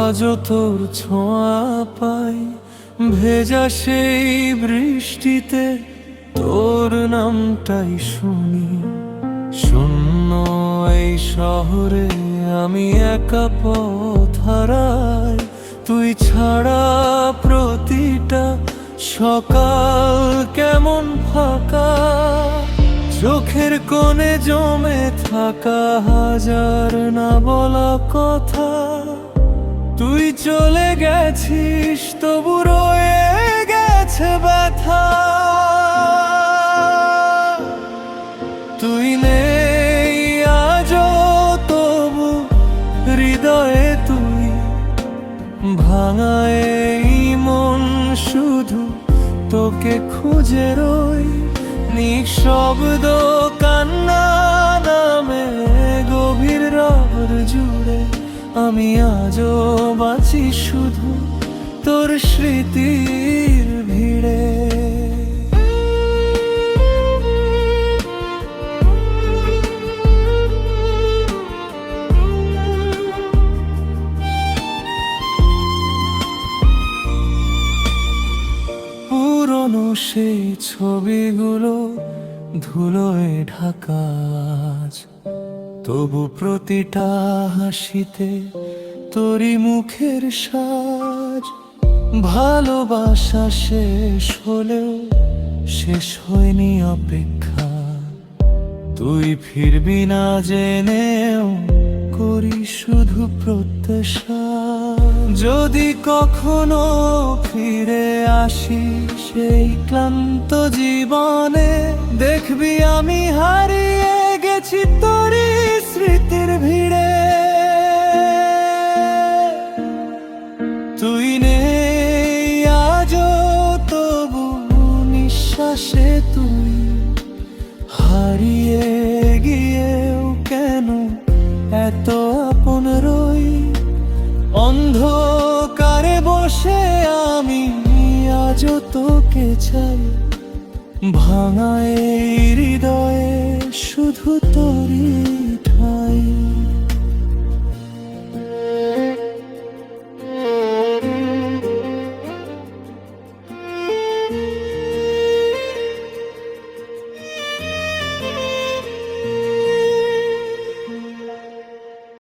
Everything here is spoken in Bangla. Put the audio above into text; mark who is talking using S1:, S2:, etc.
S1: আজও তোর ছোঁয়া পাই ভেজা সেই বৃষ্টিতে, তোর নামটাই শুনি। শূন্য এই শহরে আমি একা পথ হারাই, তুই ছাড়া প্রতিটা সকাল কেমন ফাঁকা। চোখের কোণে জমে থাকা হাজার না বলা কথা, তুই চলে গেছিস তবু রয়ে গেছে ব্যথা। তুই নেই আজও তবু হৃদয়ে তুই, ভাঙা এই মন শুধু তোকে খুঁজে রই। নিঃশব্দ কান্না নামে গভীর রাত জুড়ে, আমি আজও বাঁচি শুধু তোর স্মৃতির ভিড়ে। পুরনো সেই ছবিগুলো ধুলোয় ঢাকা আজ, তবু প্রতিটা হাসিতে তোরই মুখের সাজ। ভালোবাসা শেষ হলেও শেষ হয়নি অপেক্ষা, তুই ফিরবি না জেনেও করি শুধু প্রত্যাশা। যদি কখনো ফিরে আসি সেই ক্লান্ত জীবনে, দেখবি আমি হারিয়ে গেছি তোরই স্মৃতির ভিড়ে। তুই নেই আজও তবু নিঃশ্বাসে তুই, হারিয়ে গিয়েও কেন এত আপন রই। অন্ধকারে বসে আমি আজও তোকে চাই, ভাঙা এই হৃদয়ে শুধু তোরই